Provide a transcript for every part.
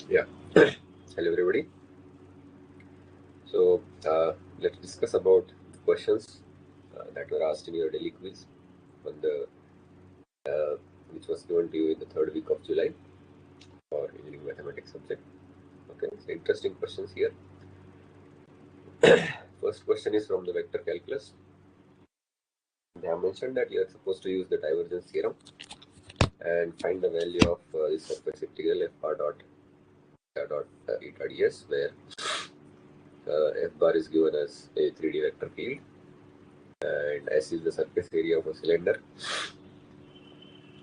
Yeah. Hello, everybody. So let's discuss about questions that were asked in your daily quiz on the which was given to you in the third week of July for engineering mathematics subject. Okay, so interesting questions here. First question is from the vector calculus. They have mentioned that you are supposed to use the divergence theorem and find the value of the surface integral f bar dot eta ds, where f bar is given as a 3D vector field and S is the surface area of a cylinder,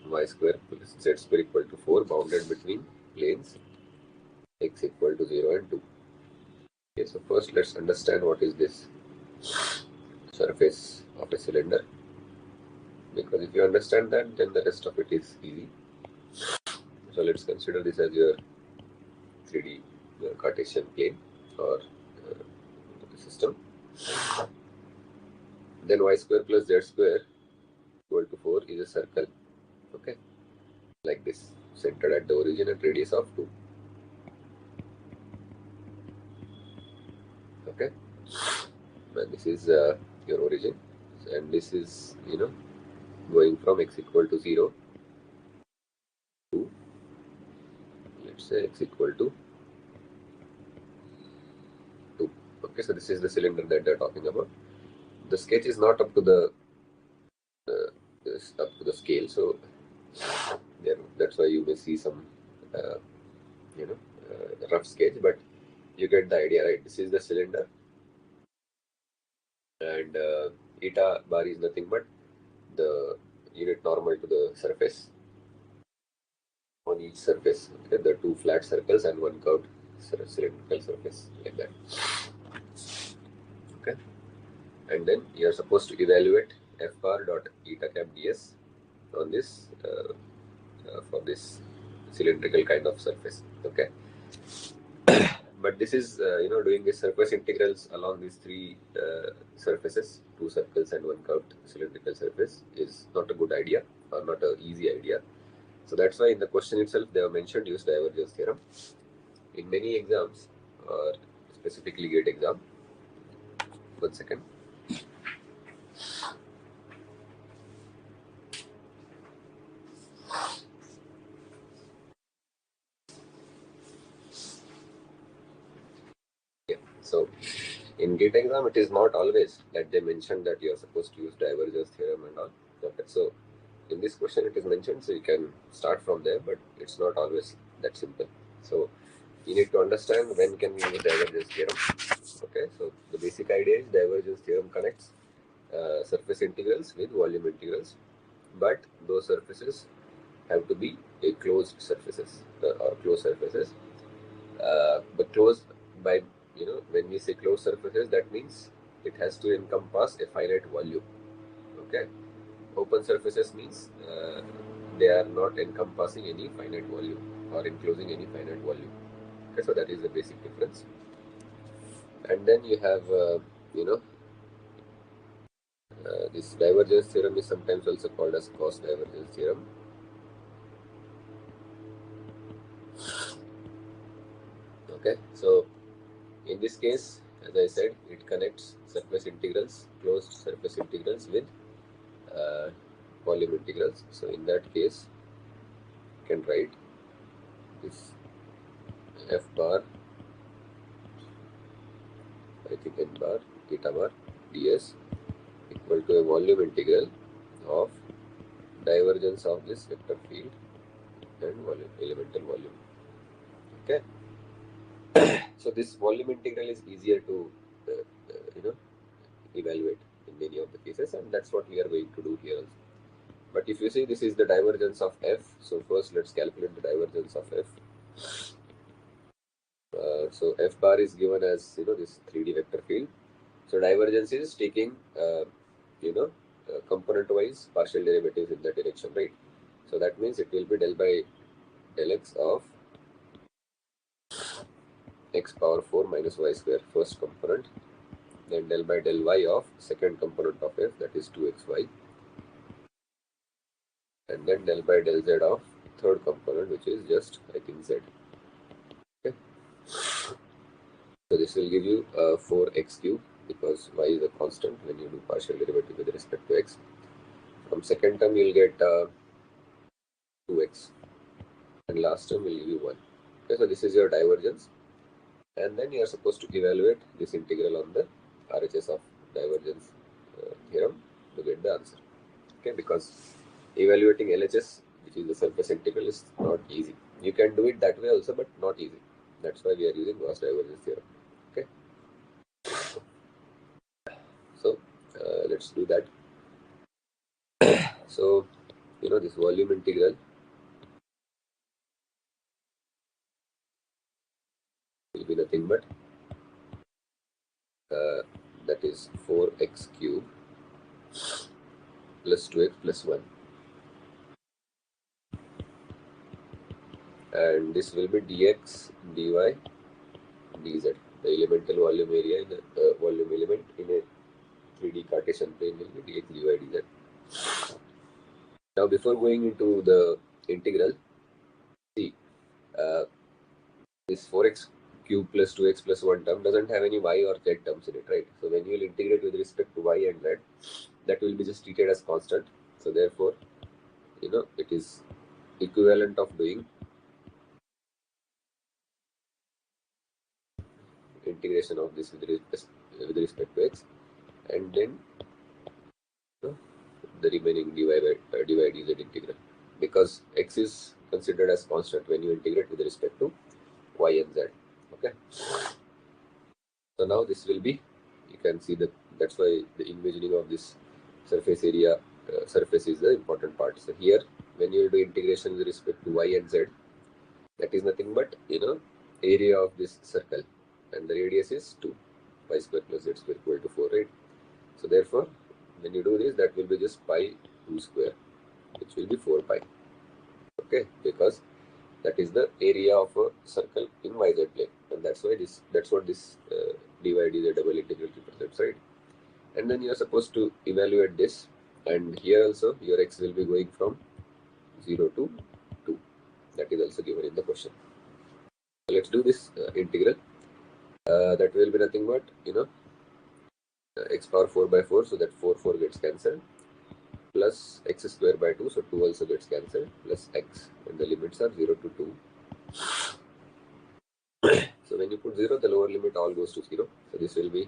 y square plus z square equal to 4 bounded between planes x equal to 0 and 2. Okay, so first let's understand what is this surface of a cylinder, because if you understand that, then the rest of it is easy. So let's consider this as your 3D Cartesian plane or system. Then y square plus z square equal to 4 is a circle, okay, like this, centered at the origin and radius of 2. Okay, and this is your origin, and this is going from x equal to 0 to, let's say, x equal to 2. Okay, so this is the cylinder that they're talking about. The sketch is not up to the scale, so that's why you may see some rough sketch, but you get the idea, right? This is the cylinder, and eta bar is nothing but the unit normal to the surface on each surface. Okay, the two flat circles and one curved cylindrical surface, like that. Okay, and then you are supposed to evaluate f bar dot eta cap ds on this for this cylindrical kind of surface. Okay, but this is doing the surface integrals along these three surfaces, two circles and one curved cylindrical surface, is not a good idea or not an easy idea. So that's why in the question itself they have mentioned use divergence theorem. In many exams, or specifically GATE exam, 1 second. Yeah. So in GATE exam, it is not always that they mention that you are supposed to use divergence theorem and all. Okay. So in this question it is mentioned, so you can start from there, but it's not always that simple. So you need to understand when can we use divergence theorem. Okay. So the basic idea is divergence theorem connects surface integrals with volume integrals, but those surfaces have to be a closed surfaces or closed surfaces. But closed by, when we say closed surfaces, that means it has to encompass a finite volume. Okay, open surfaces means they are not encompassing any finite volume or enclosing any finite volume. Okay, so that is the basic difference. And then you have this divergence theorem is sometimes also called as Gauss divergence theorem. Okay, so in this case, as I said, it connects surface integrals, closed surface integrals, with volume integrals. So in that case, you can write this f bar, I think n bar, theta bar, ds equal to a volume integral of divergence of this vector field and volume, elemental volume. Okay. So this volume integral is easier to evaluate in many of the cases, and that's what we are going to do here also. But if you see, this is the divergence of f, so first let's calculate the divergence of f. So f bar is given as this 3D vector field. So divergence is taking component wise partial derivatives in that direction, right? So that means it will be del by del x of x power 4 minus y square, first component, then del by del y of second component of f, that is 2xy, and then del by del z of third component, which is just, I think, z. So this will give you 4x cube because y is a constant when you do partial derivative with respect to x. From second term you will get 2x and last term will give you 1. Okay, so this is your divergence, and then you are supposed to evaluate this integral on the RHS of divergence theorem to get the answer. Okay, because evaluating LHS, which is the surface integral, is not easy. You can do it that way also, but not easy. That's why we are using Gauss divergence theorem. Okay, so let's do that. So this volume integral will be nothing but that is 4x cube plus 2x plus 1, and this will be dx dy dz. The elemental volume area in a volume element in a 3D Cartesian plane will be dx dy dz. Now before going into the integral, see this 4x cube plus 2x plus 1 term doesn't have any y or z terms in it, right? So when you will integrate with respect to y and z, that will be just treated as constant. So therefore, it is equivalent of doing integration of this with respect to x, and then the remaining dy dz integral, because x is considered as constant when you integrate with respect to y and z. Okay, so now this will be, you can see that that's why the envisioning of this surface area surface is the important part. So here when you do integration with respect to y and z, that is nothing but area of this circle, and the radius is 2, pi square plus z square equal to 4, right? So therefore when you do this, that will be just pi 2 square, which will be 4 pi. Okay, because that is the area of a circle in yz plane, and that's what this dy dz double integral represents, right? And then you are supposed to evaluate this, and here also your x will be going from 0 to 2. That is also given in the question. So let's do this integral. That will be nothing but x power 4 by 4, so that 4 gets cancelled, plus x square by 2, so 2 also gets cancelled, plus x, and the limits are 0 to 2. So when you put 0, the lower limit all goes to 0. So this will be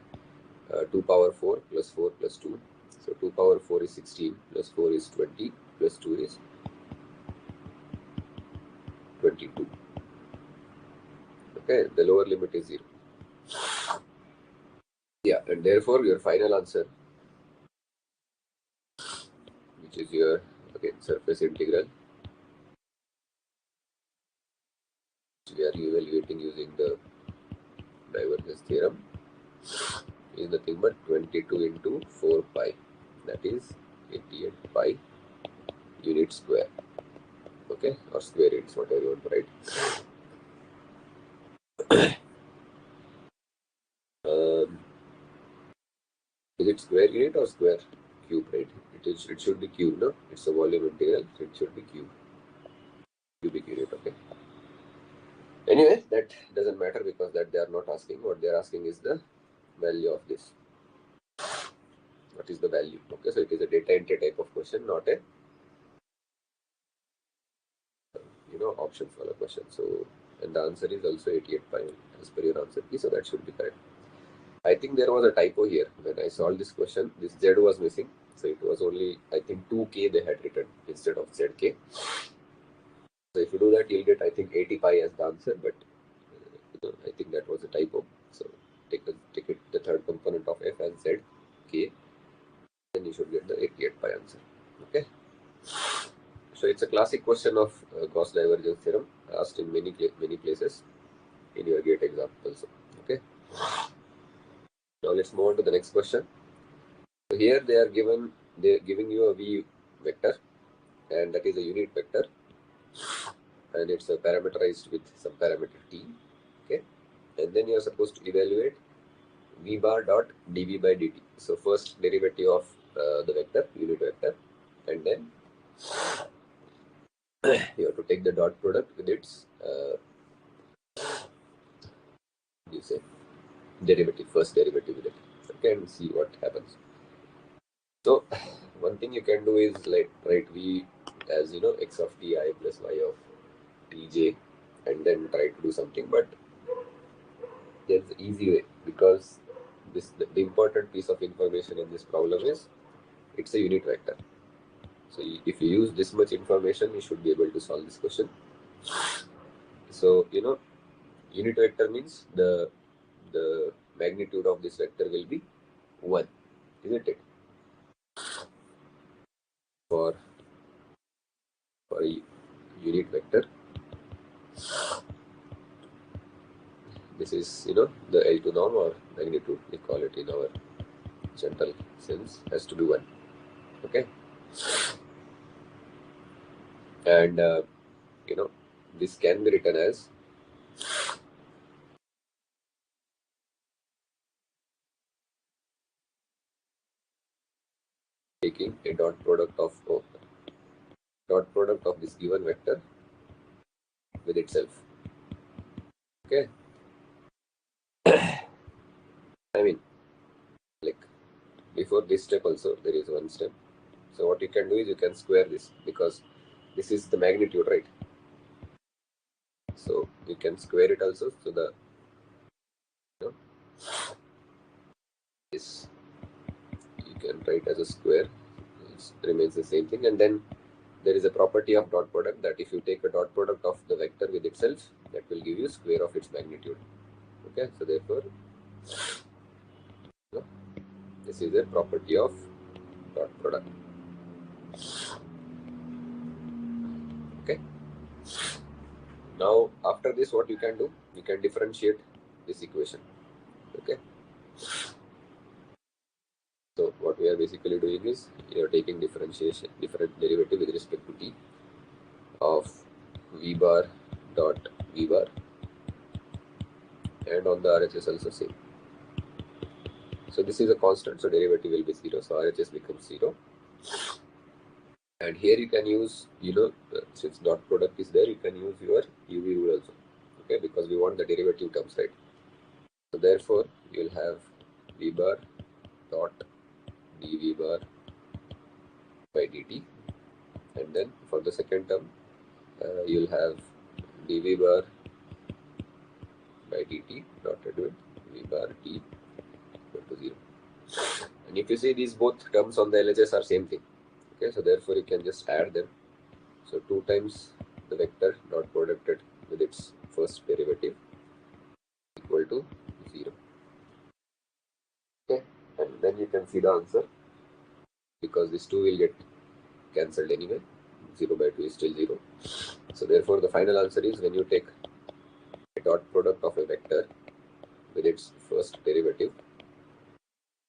2 power 4 plus 4 plus 2. So 2 power 4 is 16, plus 4 is 20, plus 2 is 22. Okay, the lower limit is 0. Yeah, and therefore your final answer, which is your surface integral, which we are evaluating using the divergence theorem, is nothing but 22 into 4 pi, that is 88 pi unit square. Okay, or square units, whatever you want to write. Is it square unit or square cube, right? It should be cube, no? It's a volume integral, so it should be cube. Cubic unit, okay? Anyway, that doesn't matter because that they are not asking. What they are asking is the value of this. What is the value? Okay, so it is a data entry type of question, not a option follow question. So, and the answer is also 88 pi as per your answer key, so that should be correct. I think there was a typo here when I solved this question. This z was missing, so it was only, I think, 2k they had written instead of zk. So if you do that, you'll get, I think, 80 pi as the answer, but I think that was a typo. So take it the third component of f as z k, then you should get the 88 pi answer. Okay. So it's a classic question of Gauss divergence theorem, asked in many places in your GATE exam also. Okay. Now let's move on to the next question. So here they're giving you a v vector, and that is a unit vector, and it's parameterized with some parameter t. Okay, and then you are supposed to evaluate v bar dot dv by dt. So first derivative of the vector, unit vector, and then you have to take the dot product with its you say derivative, first derivative with it. Okay, and see what happens. So one thing you can do is like write v as x of ti plus y of tj, and then try to do something. But there's an easy way, because the important piece of information in this problem is it's a unit vector. So if you use this much information, you should be able to solve this question. So unit vector means the magnitude of this vector will be 1, isn't it? For a unit vector, this is the L2 norm or magnitude, we call it in our general sense, has to be 1. Okay, and this can be written as taking a dot product of this given vector with itself. Okay, I mean, like, before this step also there is one step. So what you can do is you can square this, because this is the magnitude, right? So you can square it also. So the this you can write as a square, it remains the same thing. And then there is a property of dot product, that if you take a dot product of the vector with itself, that will give you square of its magnitude. Okay, so therefore this is a property of dot product. Okay, now after this, what you can do, you can differentiate this equation. Okay, so what we are basically doing is you are taking different derivative with respect to t of v bar dot v bar, and on the RHS also same. So this is a constant, so derivative will be 0, so RHS becomes 0. And here you can use, since dot product is there, you can use your UV rule also. Okay, because we want the derivative terms, right? So therefore you will have v bar dot dv bar by dt, and then for the second term you will have dv bar by dt dotted with v bar t equal to 0. And if you see, these both terms on the LHS are same thing. Okay, so therefore you can just add them. So 2 times the vector dot producted with its first derivative equal to 0. Okay, and then you can see the answer, because this 2 will get cancelled anyway. 0 by 2 is still 0. So therefore the final answer is, when you take a dot product of a vector with its first derivative,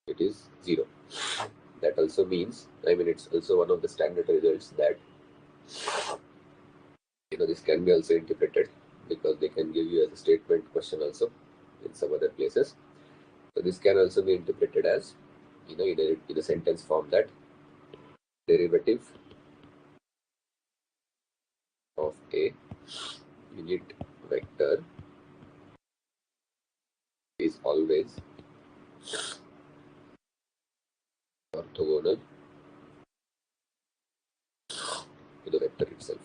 it is 0. That also means, it's also one of the standard results that this can be also interpreted, because they can give you as a statement question also in some other places. So this can also be interpreted as in a sentence form, that derivative of a unit vector is always orthogonal to the vector itself.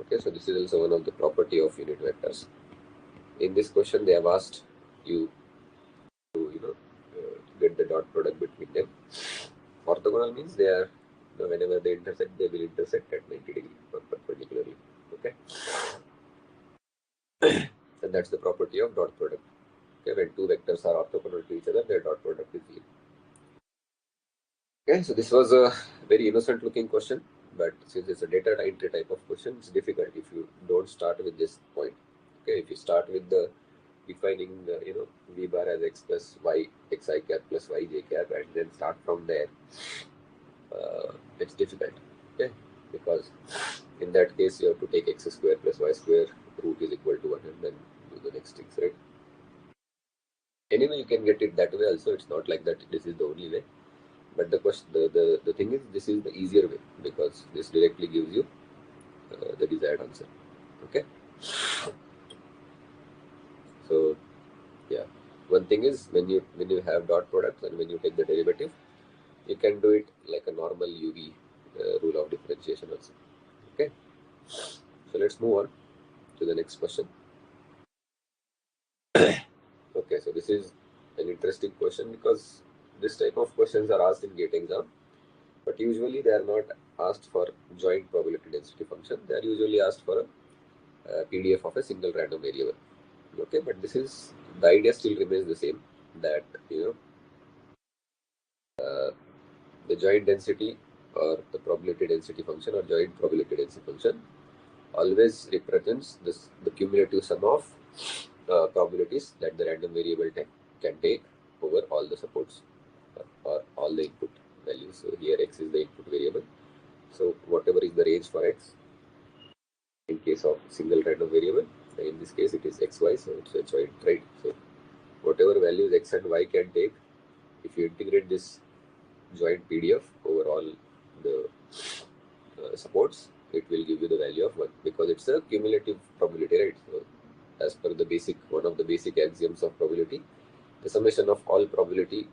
Okay, so this is also one of the property of unit vectors. In this question, they have asked you to get the dot product between them. Orthogonal means they are, whenever they intersect, they will intersect at 90 degrees perpendicularly. Okay, and that's the property of dot product. Okay, when 2 vectors are orthogonal to each other, their dot product is 0. Okay, so this was a very innocent looking question, but since it's a data entry type of question, it's difficult if you don't start with this point. Okay, if you start with the defining v bar as x plus y xi cap plus y j cap, and then start from there, it's difficult. Okay, because in that case you have to take x square plus y square root is equal to 1, and then do the next things, right? Anyway, you can get it that way also. It's not like that this is the only way. But the question, the thing is, this is the easier way, because this directly gives you the desired answer. Okay. So yeah. one thing is when you have dot products and when you take the derivative, you can do it like a normal UV rule of differentiation also. Okay, so let's move on to the next question. Okay, so this is an interesting question because this type of questions are asked in GATE exam, but usually they are not asked for joint probability density function. They are usually asked for a PDF of a single random variable. Okay, but this is, the idea still remains the same, that the joint density or the probability density function or joint probability density function always represents the cumulative sum of probabilities that the random variable can take over all the supports or all the input values. So here x is the input variable. So whatever is the range for x in case of single random variable, in this case it is xy, so it's a joint, right? So whatever values x and y can take, if you integrate this joint PDF over all the supports, it will give you the value of 1 because it's a cumulative probability, right? So as per the one of the basic axioms of probability, the summation of all probability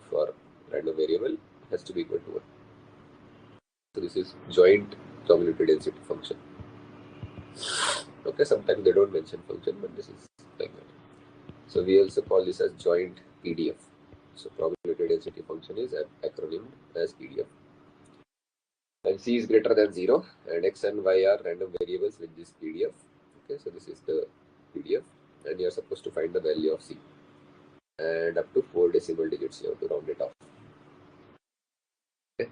for random variable has to be equal to 1. So this is joint probability density function. Okay, sometimes they don't mention function, but this is like that. So we also call this as joint PDF. So probability density function is acronymed as PDF. And c is greater than 0, and x and y are random variables with this PDF. Okay, so this is the PDF, and you are supposed to find the value of c. And up to 4 decimal digits, you have to round it off. Okay.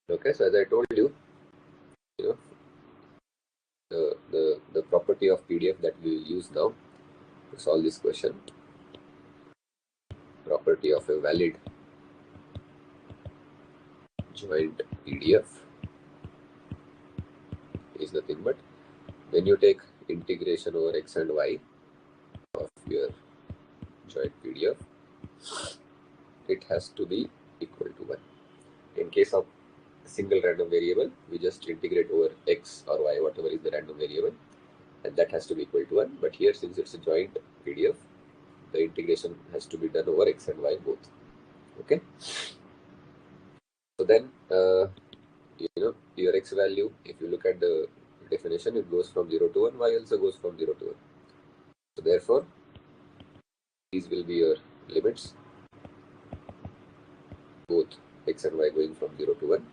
Okay, so as I told you, the property of PDF that we will use now to solve this question, property of a valid joint PDF, is nothing but when you take integration over x and y of your joint PDF, it has to be equal to 1. In case of single random variable, we just integrate over x or y, whatever is the random variable, and that has to be equal to 1. But here, since it's a joint PDF, the integration has to be done over x and y both. Okay. So then, your x value, if you look at the definition, it goes from 0 to 1, y also goes from 0 to 1. So therefore, these will be your limits, both x and y going from 0 to 1.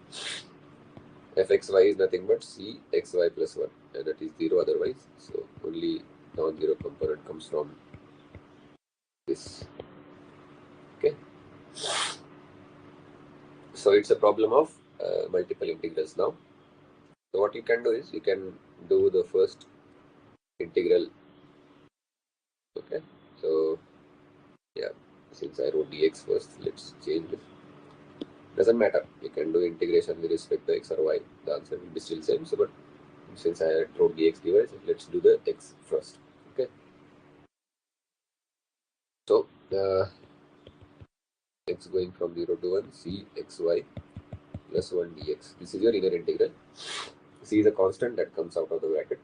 fxy is nothing but c xy plus 1, and that is 0 otherwise. So only non-zero component comes from this. Okay. So it's a problem of multiple integrals now. So what you can do is you can do the first integral. Okay. So yeah, since I wrote dx first, let's change this. Doesn't matter. You can do integration with respect to x or y. The answer will be still same. So, but since I wrote dx dy, let's do the x first. Okay. So x going from 0 to 1, c xy plus 1 dx. This is your inner integral. C is a constant that comes out of the bracket.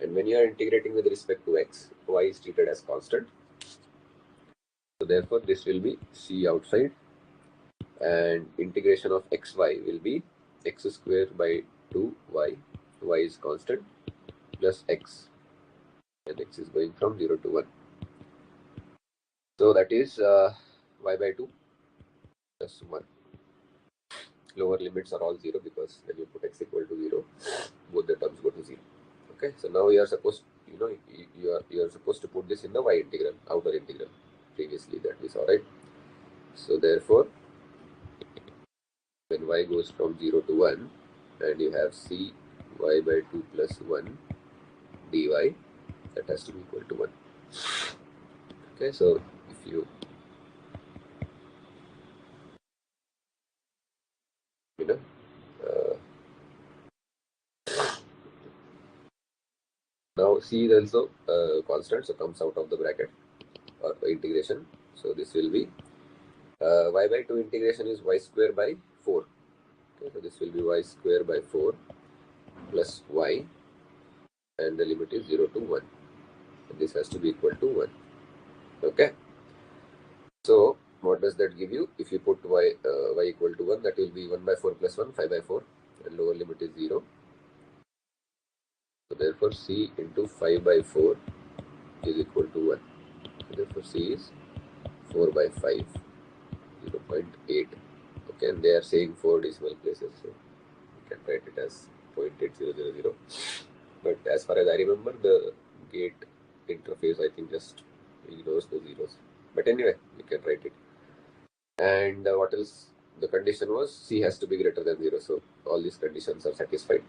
And when you are integrating with respect to x, y is treated as constant. So therefore, this will be c outside, and integration of xy will be x square by 2y, y is constant, plus x, and x is going from 0 to 1. So that is y by 2 plus 1. Lower limits are all 0 because when you put x equal to 0, both the terms go to 0. Okay, so now you are supposed, you are supposed to put this in the y integral, outer integral. Previously that we saw, right? So therefore, when y goes from 0 to 1, and you have c y by 2 plus 1 dy, that has to be equal to 1. Okay, so if you now c is also constant, so comes out of the bracket or integration. So this will be y by 2 integration is y square by 4. Okay, so this will be y square by 4 plus y, and the limit is 0 to 1. this has to be equal to 1. Okay. So what does that give you? If you put y equal to 1, that will be 1 by 4 plus 1, 5 by 4, and lower limit is 0. So therefore c into 5 by 4 is equal to 1. So therefore c is 4 by 5, 0.8. Okay, and they are saying 4 decimal places, so you can write it as 0.8000. But as far as I remember, the gate interface, I think, just ignores the zeros. But anyway, you can write it. And what else? The condition was c has to be greater than 0. So all these conditions are satisfied.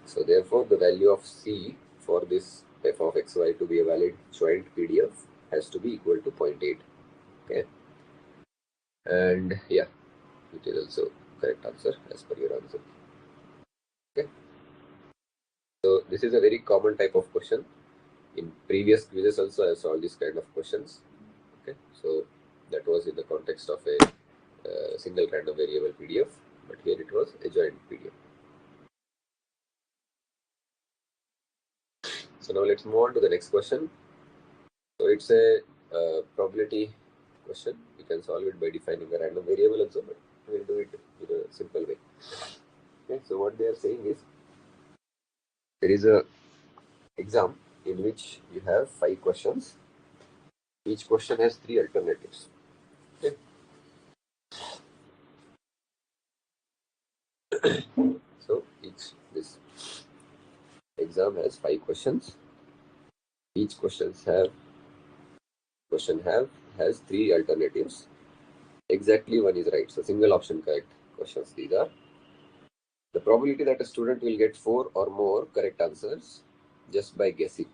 So therefore, the value of c for this f of xy to be a valid joint PDF has to be equal to 0.8. Okay. And yeah, it is also correct answer as per your answer. Okay. So this is a very common type of question. In previous quizzes also I saw this kind of questions. Okay. So that was in the context of a single random variable PDF, but here it was a joint PDF. So now let's move on to the next question. So it's a probability question. You can solve it by defining a random variable also, but we'll do it in a simple way. Okay, so what they are saying is there is a exam in which you have 5 questions. Each question has 3 alternatives. Okay. So this exam has 5 questions. Each question has 3 alternatives. Exactly one is right. So single option correct questions these are. The probability that a student will get 4 or more correct answers just by guessing.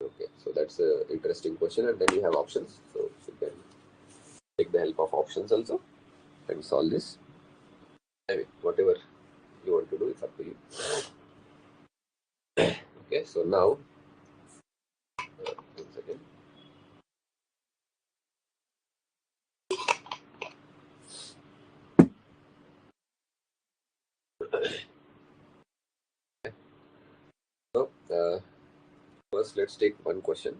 Okay, so that's an interesting question, and then you have options. So you can take the help of options also and solve this. I mean, whatever you want to do, it's up to you. Okay, so now, one second. So, first let's take one question.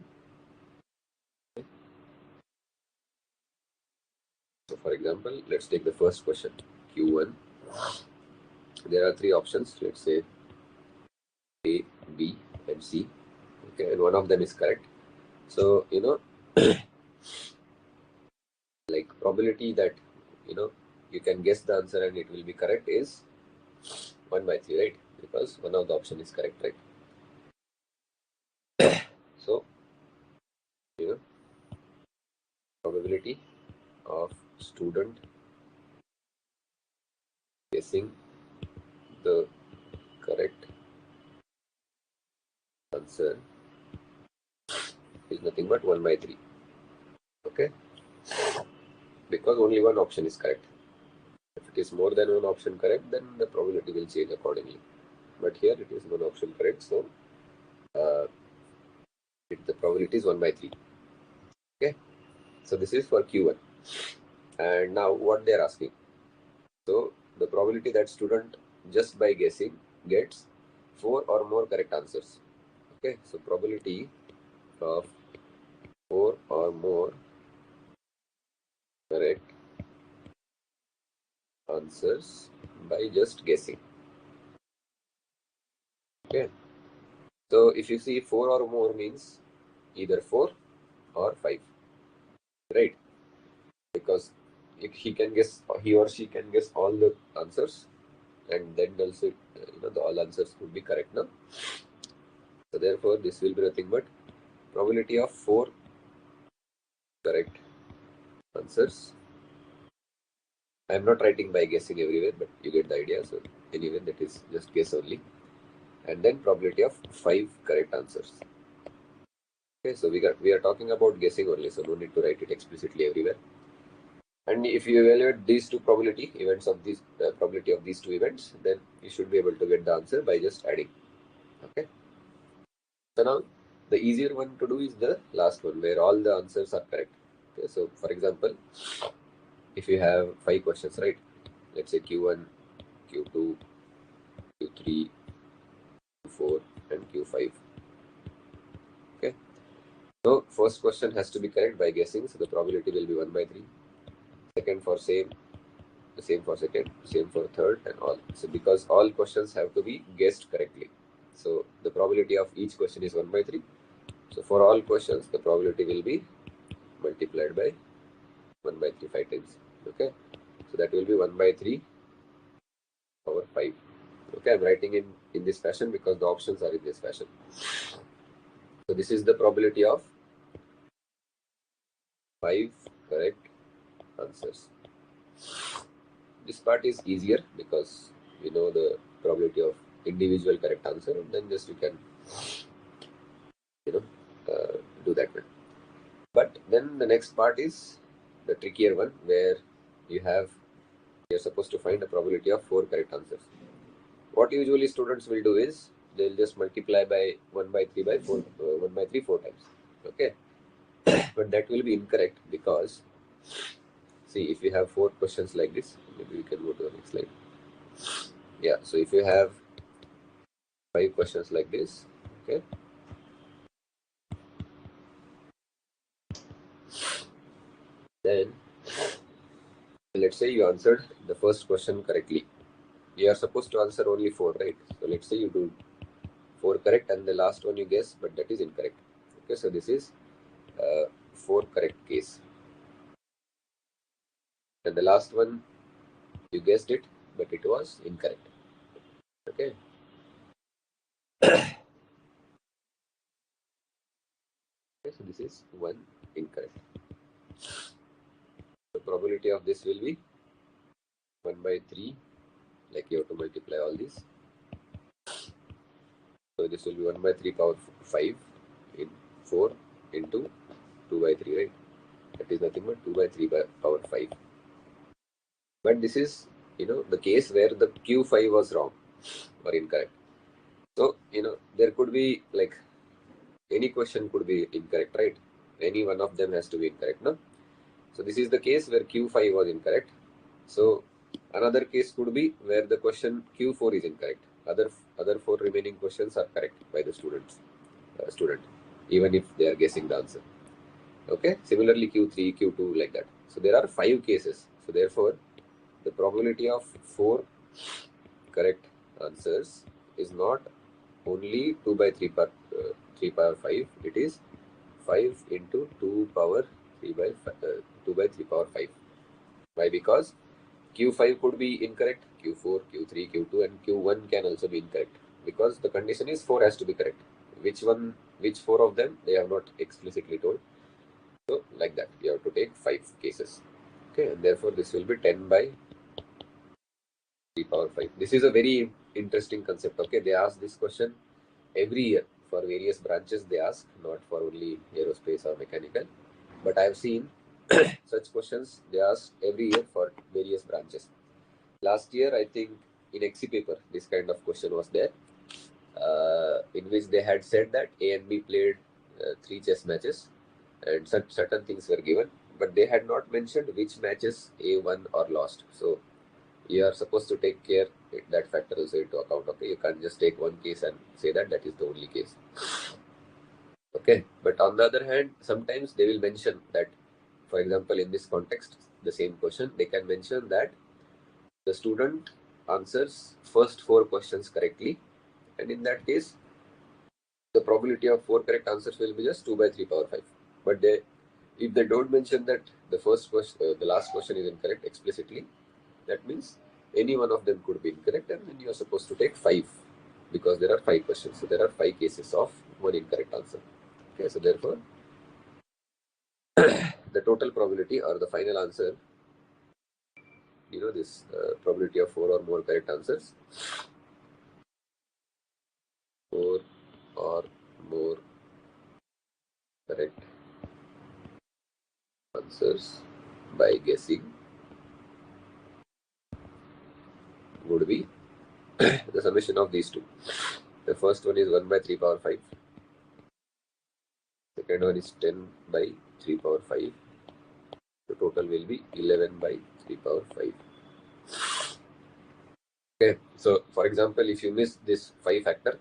So, for example, let's take the first question, Q1. There are 3 options. Let's say A, B, and C. Okay, and one of them is correct. So, like probability that, you can guess the answer and it will be correct is 1 by 3, right? Because one of the option is correct, right? So, probability of student guessing the correct answer is nothing but 1 by 3. Okay? Because only one option is correct. If it is more than one option correct, then the probability will change accordingly. But here it is one option correct, so the probability is 1 by 3. Okay? So this is for Q1. And now what they are asking. So the probability that student just by guessing gets 4 or more correct answers. Okay, so probability of 4 or more correct answers by just guessing. Okay, so if you see 4 or more means either 4 or 5, right? Because he or she can guess all the answers, and then also the all answers could be correct now. So therefore this will be nothing but probability of 4 correct answers. I am not writing by guessing everywhere, but you get the idea. So anyway, that is just guess only. And then probability of 5 correct answers. Okay, so we are talking about guessing only, so no need to write it explicitly everywhere. And if you evaluate these 2 probability events of these probability of these 2 events, then you should be able to get the answer by just adding. Okay. So now the easier one to do is the last one, where all the answers are correct. Okay, so for example, if you have 5 questions, right? Let's say Q1, Q2, Q3, Q4, and Q5. So first question has to be correct by guessing, so the probability will be 1 by 3. Second for same, the same for second, same for third, and all. So because all questions have to be guessed correctly, so the probability of each question is 1 by 3. So for all questions, the probability will be multiplied by 1 by 3 5 times. Okay, so that will be 1 by 3 power 5. Okay, I'm writing in this fashion because the options are in this fashion. So this is the probability of 5 correct answers. This part is easier because we know the probability of individual correct answer, and then just you can do that one. But then the next part is the trickier one, where you're supposed to find a probability of 4 correct answers. What usually students will do is they'll just multiply by 1 by 3 by 4, 1 by 3 4 times. Okay, but that will be incorrect because see, if you have 4 questions like this, maybe we can go to the next slide. Yeah, so if you have 5 questions like this, okay, then let's say you answered the first question correctly. You are supposed to answer only 4, right? So let's say you do 4 correct and the last one you guess, but that is incorrect. Okay, so this is 4 correct case. And the last one you guessed it, but it was incorrect. Okay. Okay, so this is 1 incorrect. The probability of this will be 1 by 3, like you have to multiply all these. So this will be 1 by 3 power 5 in 4 into 2 by 3, right? That is nothing but 2 by 3 by power 5. But this is, the case where the Q5 was wrong or incorrect. So, there could be like any question could be incorrect, right? Any one of them has to be incorrect, no? So this is the case where Q5 was incorrect. So another case could be where the question Q4 is incorrect. Other 4 remaining questions are correct by the student, even if they are guessing the answer. Okay. Similarly, Q3, Q2, like that. So there are 5 cases. So therefore, the probability of 4 correct answers is not only 2 by 3 power 5. It is 5 into 2 power 3 by 2 by 3 power 5. Why? Because Q5 could be incorrect, Q4, Q3, Q2, and Q1 can also be incorrect because the condition is 4 has to be correct. Which 4 of them, they have not explicitly told. So, like that, you have to take 5 cases. Okay, and therefore this will be 10 by 3 power 5. This is a very interesting concept. Okay, they ask this question every year for various branches, they ask, not for only aerospace or mechanical. But I have seen such questions they ask every year for various branches. Last year, I think in XC paper, this kind of question was there, in which they had said that A and B played 3 chess matches and certain things were given, but they had not mentioned which matches A won or lost. So you are supposed to take care that factor also into account. Okay, you can't just take one case and say that is the only case. Okay, but on the other hand, sometimes they will mention that, for example, in this context, the same question, they can mention that the student answers first 4 questions correctly, and in that case, the probability of 4 correct answers will be just 2 by 3 power 5. But if they don't mention that the first question, the last question is incorrect explicitly, that means any one of them could be incorrect, and then you are supposed to take 5 because there are 5 questions. So there are 5 cases of one incorrect answer. Okay, so therefore, the total probability or the final answer, this probability of 4 or more correct answers, 4 or more correct answers by guessing would be the summation of these two. The first one is 1 by 3 power 5. Second one is 10 by 3 power 5. The total will be 11 by 3 power 5. Okay, so for example, if you miss this 5 factor,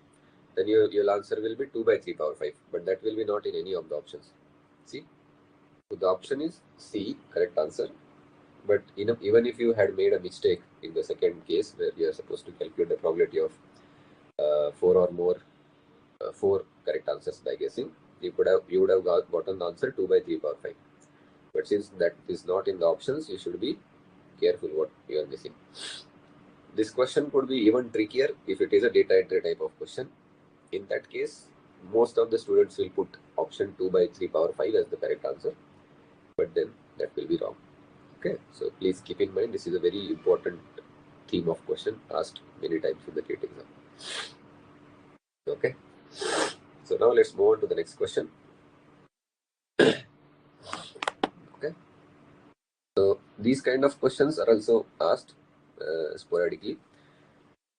then your answer will be 2 by 3 power 5. But that will be not in any of the options. See, so the option is C, correct answer. But even if you had made a mistake in the second case where you are supposed to calculate the probability of four or more, four correct answers by guessing, you would have gotten the answer 2 by 3 power 5. But since that is not in the options, you should be careful what you are missing. This question could be even trickier if it is a data entry type of question. In that case, most of the students will put option 2 by 3 power 5 as the correct answer, but then that will be wrong. Okay, so please keep in mind this is a very important theme of question asked many times in the GATE exam. Okay, so now let's move on to the next question. Okay, so these kind of questions are also asked sporadically.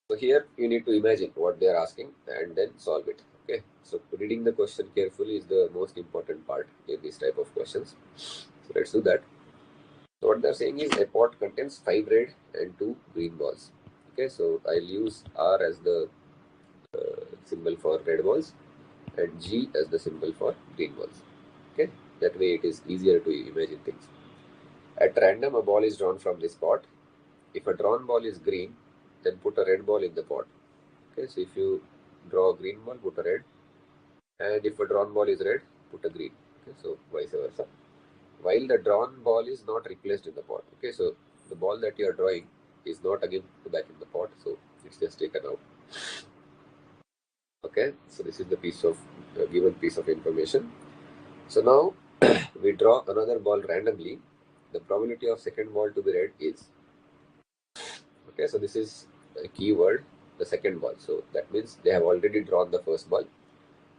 So here you need to imagine what they are asking and then solve it. Okay, so reading the question carefully is the most important part in this type of questions. So let's do that. So what they're saying is a pot contains 5 red and 2 green balls. Okay, so I'll use R as the symbol for red balls and G as the symbol for green balls. Okay, that way it is easier to imagine things. At random, a ball is drawn from this pot. If a drawn ball is green, then put a red ball in the pot. Okay, so if you draw a green ball, put a red, and if a drawn ball is red, put a green. Okay, so vice versa. While the drawn ball is not replaced in the pot. Okay, so the ball that you are drawing is not again put back in the pot, so it's just taken out. Okay, so this is the given piece of information. So now we draw another ball randomly. The probability of second ball to be red is, okay, so this is a key word, the second ball. So that means they have already drawn the first ball.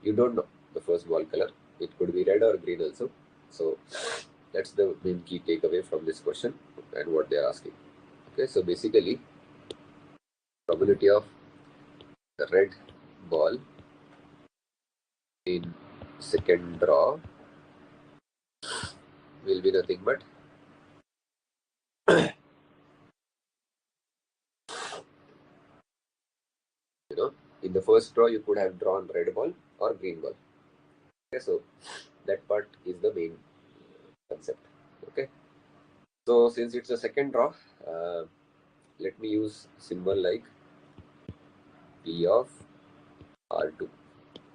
You don't know the first ball color. It could be red or green also. So that's the main key takeaway from this question and what they are asking. Okay, so basically probability of the red ball in second draw will be nothing but in the first draw you could have drawn red ball or green ball. Okay, so that part is the main concept. Okay, so since it's a second draw, let me use symbol like P of R2.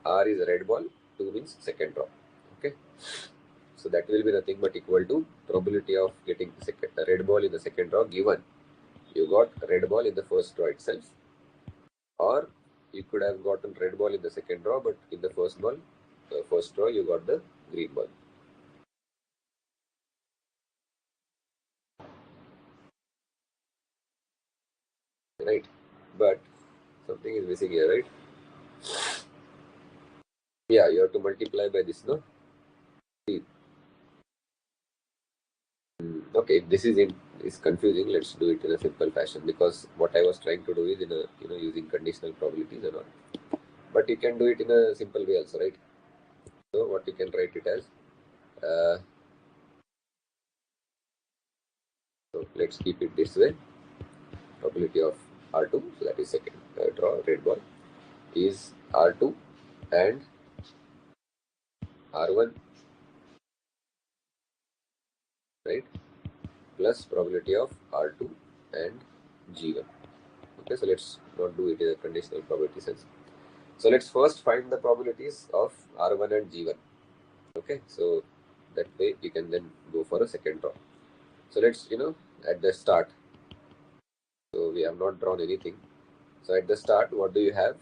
R is a red ball, 2 means second draw. Okay, so that will be nothing but equal to probability of getting the red ball in the second draw given you got red ball in the first draw itself, or you could have gotten red ball in the second draw, but in the first draw you got the green ball. Right, but something is missing here, right? Yeah, you have to multiply by this, no? Okay, if this is confusing, let's do it in a simple fashion, because what I was trying to do is in a using conditional probabilities and all. But you can do it in a simple way also, right? So what you can write it as, so let's keep it this way. Probability of R2, so that is second draw red ball, is R2 and R1, right? Plus probability of R2 and G1. Okay, so let's not do it in a conditional probability sense. So let's first find the probabilities of R1 and G1. Okay, so that way you can then go for a second draw. So let's, at the start, so we have not drawn anything. So at the start, what do you have?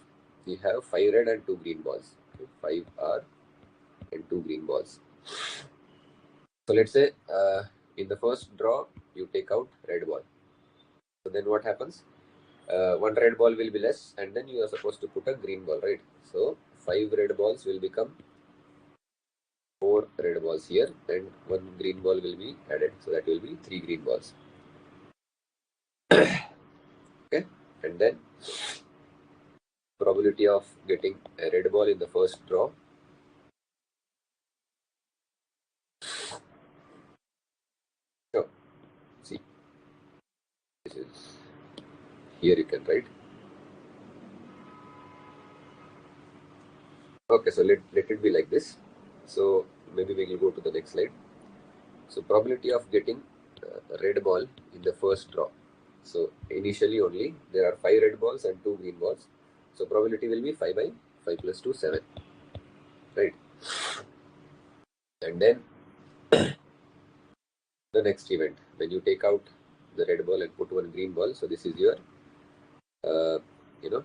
You have 5 red and 2 green balls. Okay, 5 R and 2 green balls. So let's say in the first draw, you take out red ball. So then what happens? One red ball will be less, and then you are supposed to put a green ball, right? So 5 red balls will become 4 red balls here, and 1 green ball will be added. So that will be 3 green balls. Okay, and then probability of getting a red ball in the first draw. So see, this is here you can write Okay, so let it be like this. So maybe we will go to the next slide. So probability of getting a red ball in the first draw. So initially only there are 5 red balls and 2 green balls. So probability will be 5 by 5 plus 2, 7. Right. And then the next event, when you take out the red ball and put one green ball, so this is your, you know,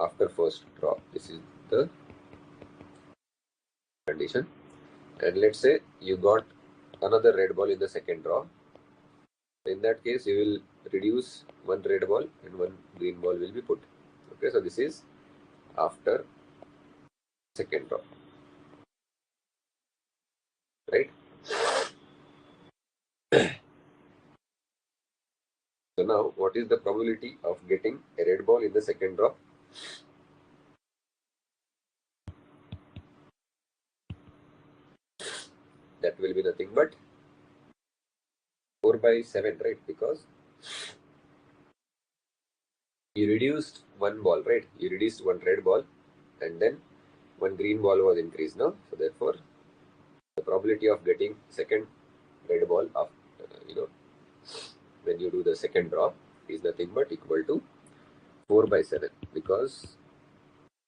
after first draw. This is the condition. And let's say you got another red ball in the second draw. In that case, you will reduce one red ball and one green ball will be put. Okay, so this is after second draw, right? So now, what is the probability of getting a red ball in the second draw? That will be nothing but 4 by 7, right? Because you reduced one ball, right? You reduced one red ball and then one green ball was increased now. So therefore, the probability of getting second red ball after, when you do the second draw is nothing but equal to 4 by 7, because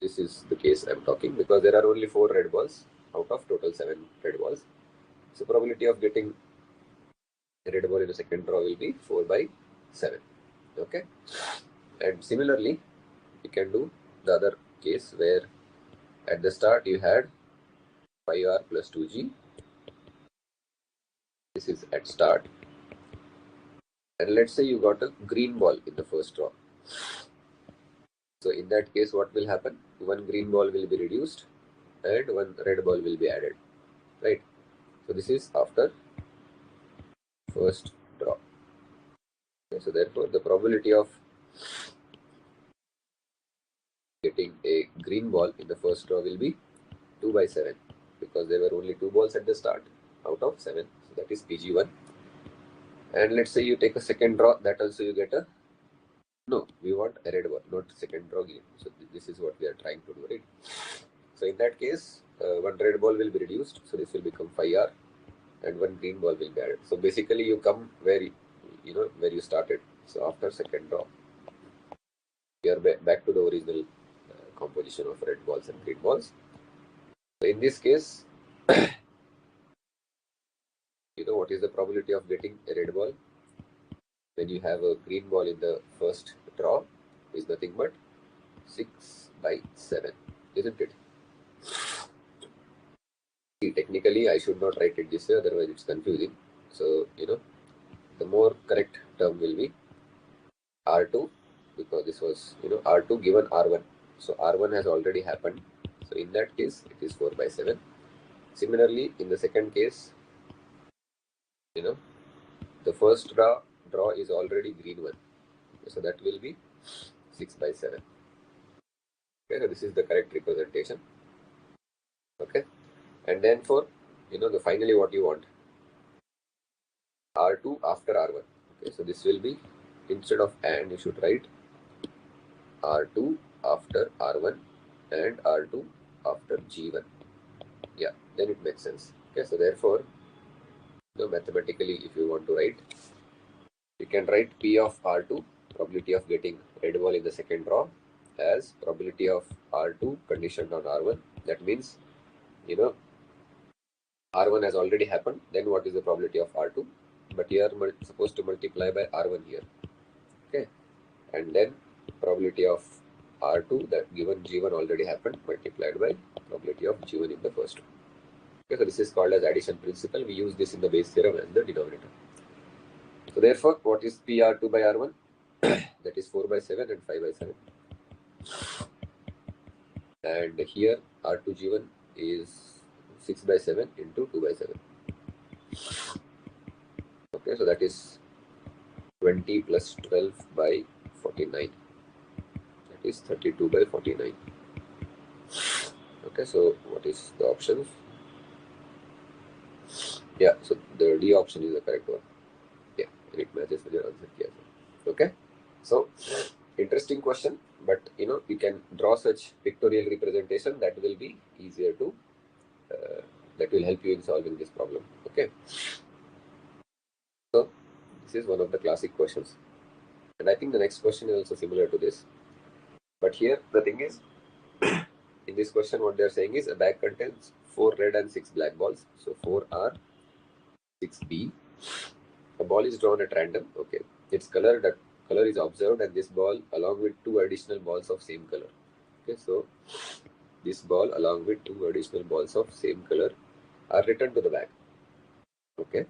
this is the case I'm talking, because there are only 4 red balls out of total 7 red balls. So probability of getting a red ball in the second draw will be 4 by 7. Okay. And similarly, you can do the other case where at the start you had 5r plus 2g. This is at start. And let's say you got a green ball in the first draw. So in that case, what will happen? One green ball will be reduced and one red ball will be added, right? So this is after first draw. Okay, so therefore, the probability of getting a green ball in the first draw will be 2 by 7, because there were only 2 balls at the start out of 7. So that is PG1. And let's say you take a second draw, that also you get a, no, we want a red ball, not second draw game. So this is what we are trying to do, right? So in that case, one red ball will be reduced. So this will become 5R and one green ball will be added. So basically you come where where you started. So after second draw, you are back to the original composition of red balls and green balls. So in this case, what is the probability of getting a red ball when you have a green ball in the first draw is nothing but 6 by 7, isn't it? See, technically, I should not write it this way, otherwise it's confusing. So, the more correct term will be R2, because this was, R2 given R1. So R1 has already happened. So in that case, it is 4 by 7. Similarly, in the second case, the first draw is already green one. So that will be 6 by 7. Okay, so this is the correct representation. Okay. And then for, finally what you want, R2 after R1. Okay, so this will be, instead of and, you should write R2 after R1 and R2 after G1. Yeah, then it makes sense. Okay, so therefore, mathematically, if you want to write, you can write P of R2, probability of getting red ball in the second draw, as probability of R2 conditioned on R1. That means, R1 has already happened. Then what is the probability of R2? But here supposed to multiply by R1 here. Okay, and then probability of R2 that given G1 already happened multiplied by probability of G1 in the first one. Okay, so this is called as addition principle. We use this in the base theorem as the denominator. So therefore, what is PR2 by R1? That is 4 by 7 and 5 by 7. And here R2G1 is 6 by 7 into 2 by 7. Okay, so that is 20 plus 12 by 49. That is 32 by 49. Okay, so what is the options? Yeah, so the D option is the correct one. Yeah, and it matches with your answer here. Okay, so interesting question, but you can draw such pictorial representation that will be easier to that will help you in solving this problem. Okay, so this is one of the classic questions, and I think the next question is also similar to this. But here the thing is, in this question what they are saying is a bag contains 4 red and 6 black balls. So 4R, 6B. A ball is drawn at random. Okay, its color is observed, and this ball along with 2 additional balls of same color. Okay, so this ball along with 2 additional balls of same color are returned to the bag. Okay,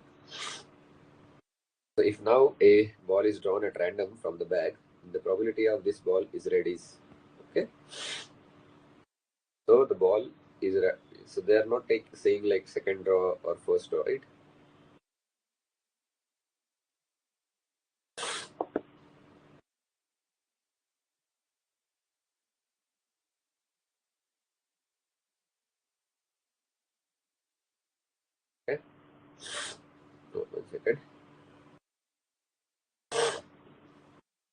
so if now a ball is drawn at random from the bag, the probability of this ball is red is, okay, so the ball is red. So they are not saying like second draw or first draw, right? Okay, so 1 second.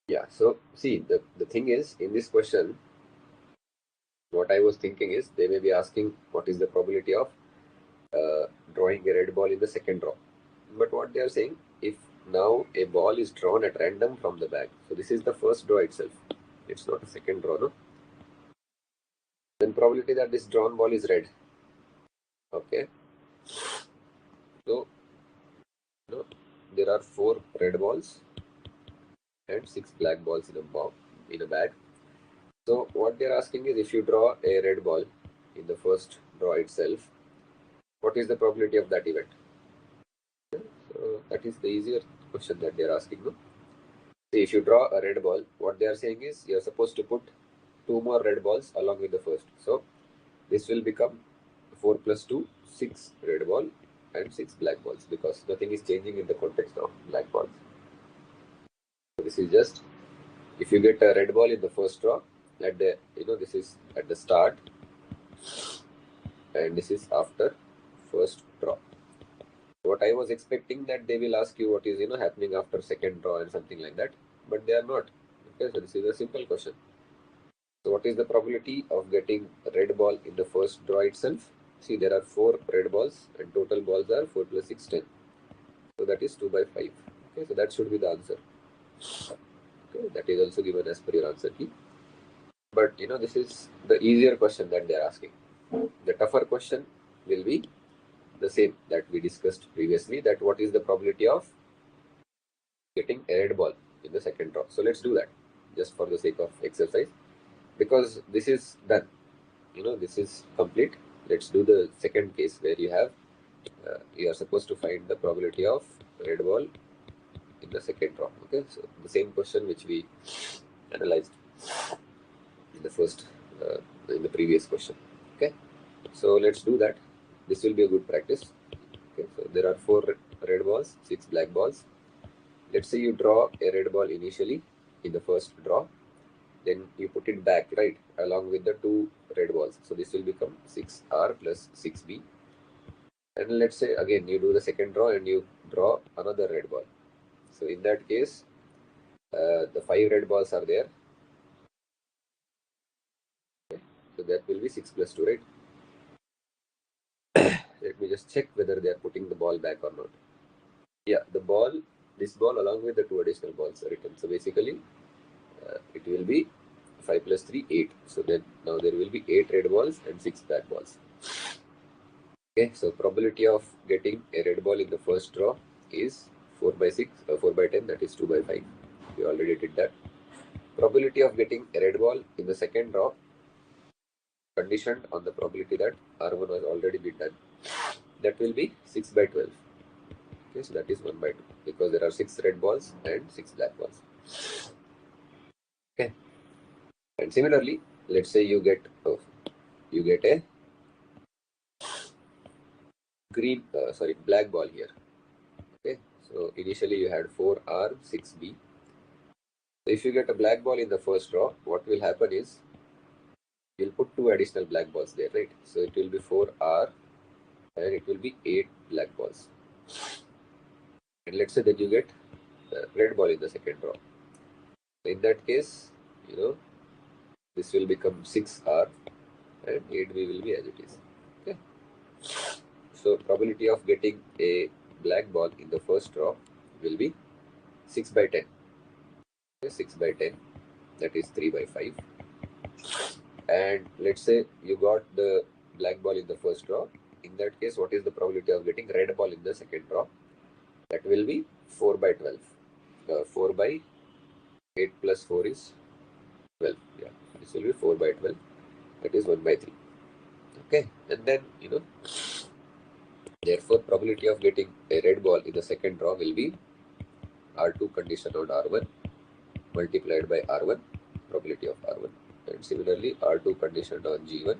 Yeah, so see, the thing is, in this question, what I was thinking is they may be asking what is the probability of drawing a red ball in the second draw. But what they are saying, if now a ball is drawn at random from the bag, so this is the first draw itself, it's not a second draw, no? Then probability that this drawn ball is red. Okay, so there are 4 red balls and 6 black balls in a bag. So what they are asking is, if you draw a red ball in the first draw itself, what is the probability of that event? So that is the easier question that they are asking. No? So if you draw a red ball, what they are saying is you are supposed to put 2 more red balls along with the first. So this will become 4 plus 2, 6 red ball and 6 black balls, because nothing is changing in the context of black balls. So this is just, if you get a red ball in the first draw, at the this is at the start and this is after first draw. What I was expecting that they will ask you what is happening after second draw and something like that, but they are not. Okay, so this is a simple question. So what is the probability of getting a red ball in the first draw itself? See, there are 4 red balls and total balls are 4 plus 6, 10. So that is 2 by 5. Okay, so that should be the answer. Okay, that is also given as per your answer key. But this is the easier question that they are asking. The tougher question will be the same that we discussed previously, that what is the probability of getting a red ball in the second draw. So let's do that just for the sake of exercise, because this is done. This is complete. Let's do the second case where you are supposed to find the probability of red ball in the second draw. Okay, so the same question which we analyzed in the first in the previous question. Okay, so let's do that. This will be a good practice. Okay, so there are 4 red balls, 6 black balls. Let's say you draw a red ball initially in the first draw, then you put it back, right, along with the 2 red balls. So this will become 6R plus 6B. And let's say again you do the second draw and you draw another red ball. So in that case, the 5 red balls are there. Okay. So that will be 6 plus 2, right? Let me just check whether they are putting the ball back or not. Yeah, this ball along with the 2 additional balls are written. So basically, it will be 5 plus 3, 8. So then now there will be 8 red balls and 6 black balls. Okay, so probability of getting a red ball in the first draw is 4 by 6, 4 by 10, that is 2 by 5. We already did that. Probability of getting a red ball in the second draw, conditioned on the probability that R1 has already been done, that will be 6 by 12. Okay, so that is 1 by 2, because there are 6 red balls and 6 black balls. Okay, and similarly, let's say you get a black ball here. Okay, so initially you had 4R, 6B. So if you get a black ball in the first draw, what will happen is you'll put 2 additional black balls there, right? So it will be 4R and it will be 8 black balls. And let's say that you get a red ball in the second draw. So in that case, this will become 6R and 8B will be as it is. Okay. So probability of getting a black ball in the first draw will be 6 by 10. Okay, 6 by 10, that is 3 by 5. And let's say you got the black ball in the first draw. In that case, what is the probability of getting red ball in the second draw? That will be 4 by 12. 4 by 8 plus 4 is 12. Yeah, this will be 4 by 12. That is 1 by 3. Okay, and then, therefore, probability of getting a red ball in the second draw will be R2 condition on R1 multiplied by R1, probability of R1. And similarly, R2 conditioned on G1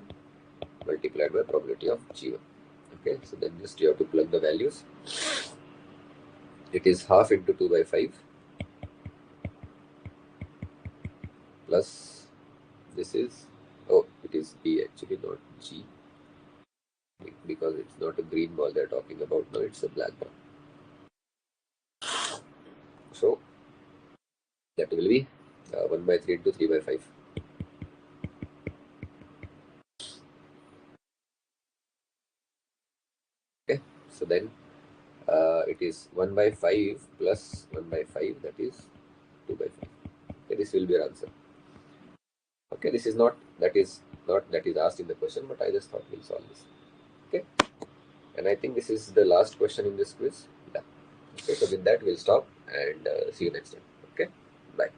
multiplied by probability of G1. Okay, so then just you have to plug the values. It is half into 2 by 5 plus this is, it is B actually, not G, because it's not a green ball they're talking about now, it's a black ball. So that will be 1 by 3 into 3 by 5. Okay, so then it is 1 by 5 plus 1 by 5, that is 2 by 5. Okay, this will be your answer. Okay, this is not that is asked in the question, but I just thought we'll solve this. Okay, and I think this is the last question in this quiz. Yeah. Okay, so with that we'll stop and see you next time. Okay, bye.